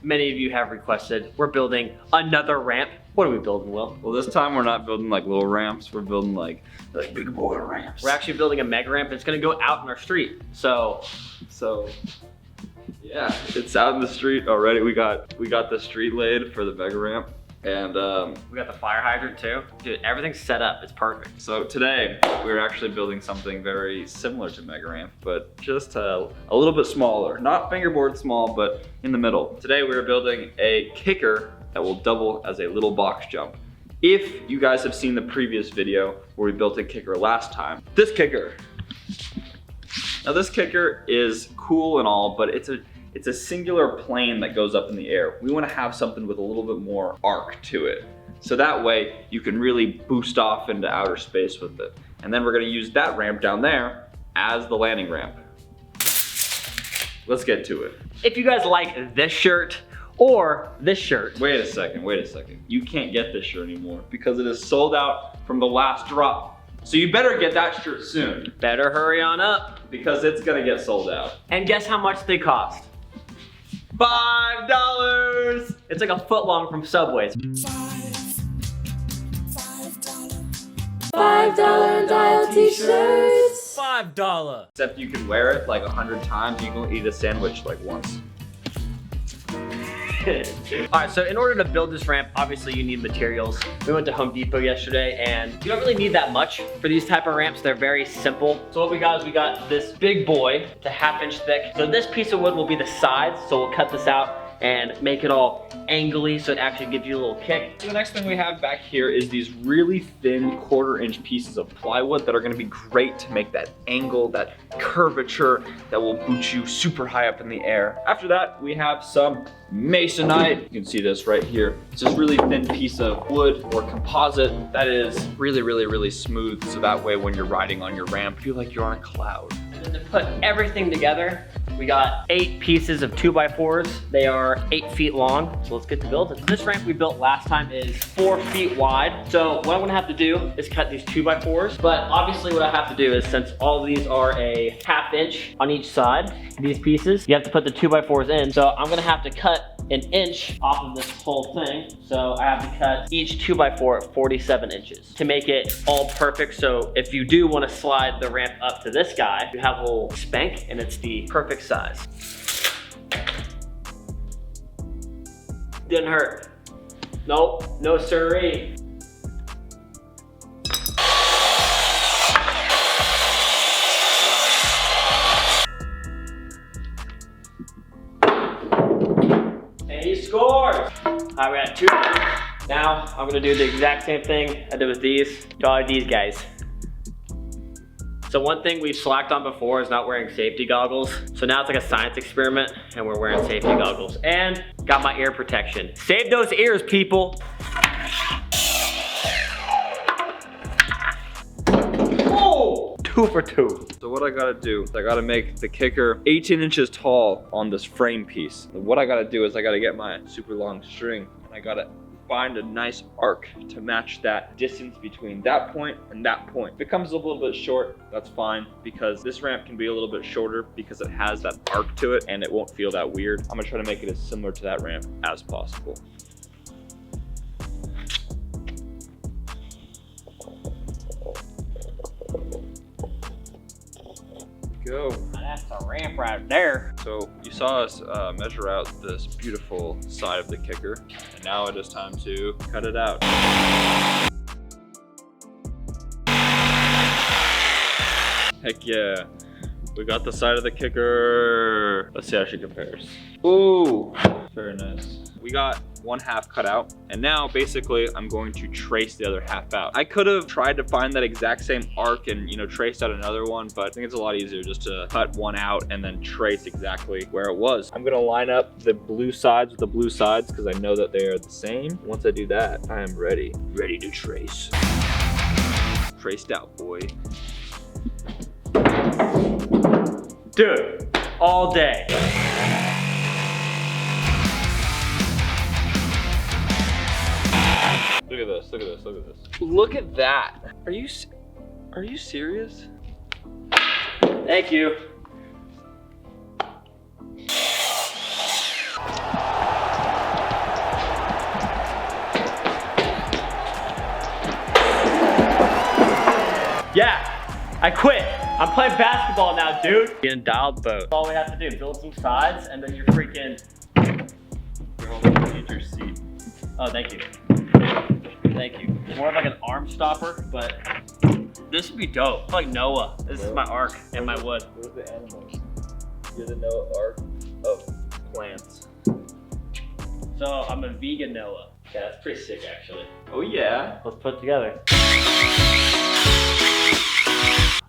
many of you have requested, we're building another ramp. What are we building, Will? Well, this time we're not building like little ramps. We're building like big boy ramps. We're actually building a mega ramp. It's gonna go out in our street. So yeah, it's out in the street already. We got the street laid for the mega ramp. And we got the fire hydrant too. Dude, everything's set up, it's perfect. So today, we're actually building something very similar to mega ramp, but just a little bit smaller. Not fingerboard small, but in the middle. Today we're building a kicker that will double as a little box jump. If you guys have seen the previous video where we built a kicker last time, this kicker. Now this kicker is cool and all, but it's a singular plane that goes up in the air. We want to have something with a little bit more arc to it. So that way you can really boost off into outer space with it. And then we're gonna use that ramp down there as the landing ramp. Let's get to it. If you guys like this shirt or this shirt. Wait a second. You can't get this shirt anymore because it is sold out from the last drop. So you better get that shirt soon. Better hurry on up. Because it's gonna get sold out. And guess how much they cost? $5. It's like a foot long from Subway's. $5 Undialed t-shirts. $5. Except you can wear it like 100 times. You can eat a sandwich like once. Alright, so in order to build this ramp, obviously you need materials. We went to Home Depot yesterday and you don't really need that much for these type of ramps. They're very simple. So what we got is we got this big boy. It's a 1/2 inch thick. So this piece of wood will be the sides. So we'll cut this out and make it all angly so it actually gives you a little kick. So the next thing we have back here is these really thin 1/4 inch pieces of plywood that are gonna be great to make that angle, that curvature that will boot you super high up in the air. After that, we have some masonite. You can see this right here. It's this really thin piece of wood or composite that is really smooth. So that way when you're riding on your ramp, you feel like you're on a cloud. And then to put everything together, we got 8 pieces of 2x4s. They are 8 feet long, so let's get to build it. This ramp we built last time is 4 feet wide. So what I'm gonna have to do is cut these 2x4s, but obviously what I have to do is, since all of these are a 1/2 inch on each side, these pieces, you have to put the 2x4s in. So I'm gonna have to cut 1 inch off of this whole thing. So I have to cut each 2x4 at 47 inches to make it all perfect. So if you do wanna slide the ramp up to this guy, you have a little spank and it's the perfect size. Didn't hurt. Nope, no siree. And he scores. All right, we got 2. Now I'm gonna do the exact same thing I did with these to all of these guys. So one thing we've slacked on before is not wearing safety goggles. So now it's like a science experiment and we're wearing safety goggles. And got my ear protection. Save those ears, people. Oh, 2 for 2. So what I gotta do is I gotta make the kicker 18 inches tall on this frame piece. What I gotta do is I gotta get my super long string and I gotta find a nice arc to match that distance between that point and that point. If it comes a little bit short, that's fine, because this ramp can be a little bit shorter because it has that arc to it and it won't feel that weird. I'm gonna try to make it as similar to that ramp as possible. Go. That's a ramp right there. So you saw us measure out this beautiful side of the kicker, and now it is time to cut it out. Heck yeah, we got the side of the kicker. Let's see how she compares. Ooh, very nice. We got 1/2 cut out, and now basically I'm going to trace the other half out. I could have tried to find that exact same arc and traced out another one, but I think it's a lot easier just to cut one out and then trace exactly where it was. I'm gonna line up the blue sides with the blue sides because I know that they are the same. Once I do that, I am ready to trace. Traced out, boy. Dude, all day. Look at this, look at this, look at this. Look at that. Are you serious? Thank you. I quit. I'm playing basketball now, dude. The Undialed boat. That's all we have to do, build some sides, and then you're freaking... You're holding the teacher's seat. Oh, thank you. Thank you. It's more of like an arm stopper, but this would be dope. It's like Noah. This is my ark and my wood. Where's the animals? You're the Noah Ark of plants. So I'm a vegan Noah. Yeah, that's pretty sick actually. Oh yeah. Let's put it together.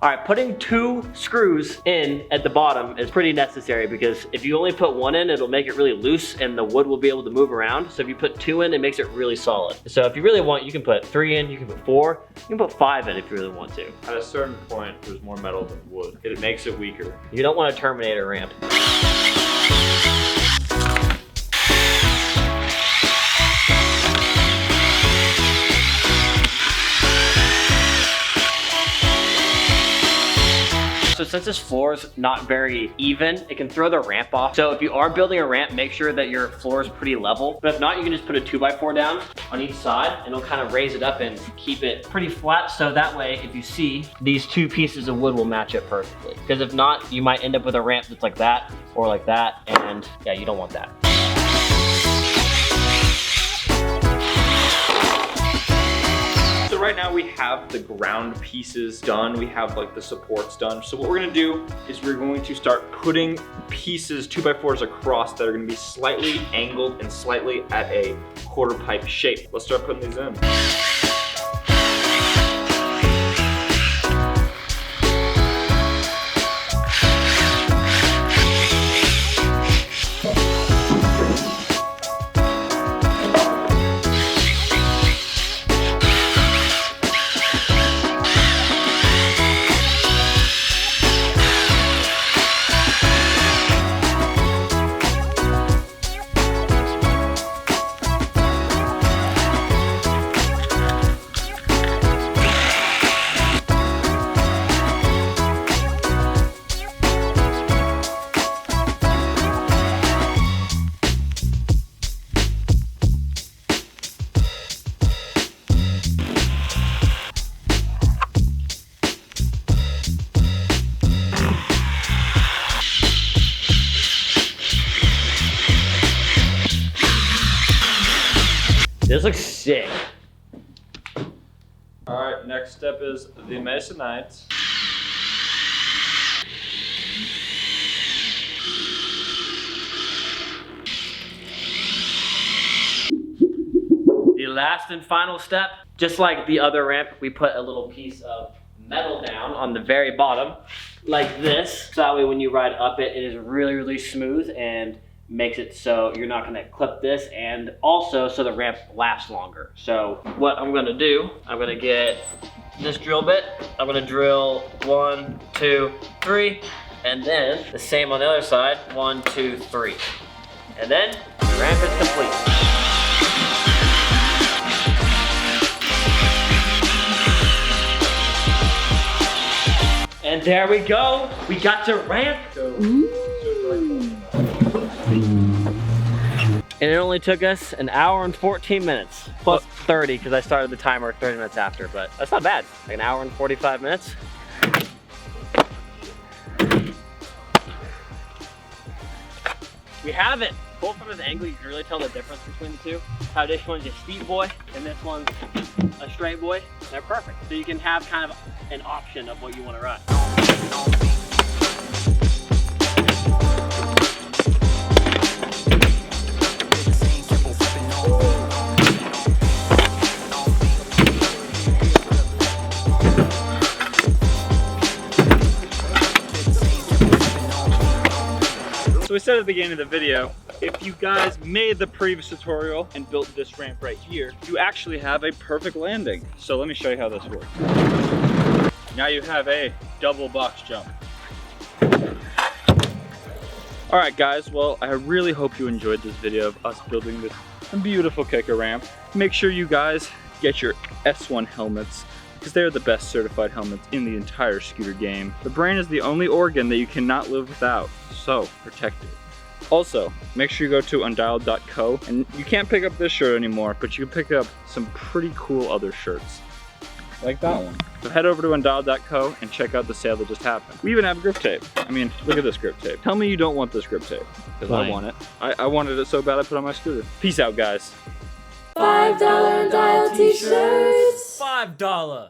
All right, putting 2 screws in at the bottom is pretty necessary because if you only put 1 in, it'll make it really loose and the wood will be able to move around. So if you put 2 in, it makes it really solid. So if you really want, you can put 3 in, you can put 4, you can put 5 in if you really want to. At a certain point, there's more metal than wood. It makes it weaker. You don't want to terminate a ramp. So since this floor is not very even, it can throw the ramp off. So if you are building a ramp, make sure that your floor is pretty level. But if not, you can just put a 2x4 down on each side and it'll kind of raise it up and keep it pretty flat. So that way, if you see, these 2 pieces of wood will match it perfectly. Because if not, you might end up with a ramp that's like that or like that. And yeah, you don't want that. So right now we have the ground pieces done. We have like the supports done. So what we're gonna do is we're going to start putting pieces 2x4s across that are gonna be slightly angled and slightly at a quarter pipe shape. Let's start putting these in. This looks sick. All right, next step is the masonite. The last and final step, just like the other ramp, we put a little piece of metal down on the very bottom, like this. So that way when you ride up it, it is really, really smooth and makes it so you're not gonna clip this, and also so the ramp lasts longer. So what I'm gonna do, I'm gonna get this drill bit, I'm gonna drill 1, 2, 3, and then the same on the other side, 1, 2, 3. And then the ramp is complete. And there we go. We got to ramp. And it only took us an hour and 14 minutes, plus 30 because I started the timer 30 minutes after, but that's not bad. Like an hour and 45 minutes. We have it. Both from this angle, you can really tell the difference between the two. How this one's a steep boy and this one's a straight boy. They're perfect. So you can have kind of an option of what you want to ride. So we said at the beginning of the video, if you guys made the previous tutorial and built this ramp right here, you actually have a perfect landing. So let me show you how this works. Now you have a double box jump. All right guys, well, I really hope you enjoyed this video of us building this beautiful kicker ramp. Make sure you guys get your S1 helmets, because they're the best certified helmets in the entire scooter game. The brain is the only organ that you cannot live without, so protect it. Also, make sure you go to undialed.co, and you can't pick up this shirt anymore, but you can pick up some pretty cool other shirts. like that one. So head over to undialed.co and check out the sale that just happened. We even have grip tape. I mean, look at this grip tape. Tell me you don't want this grip tape, because I want it. I wanted it so bad I put it on my scooter. Peace out, guys. $5 Undialed t-shirts. $5.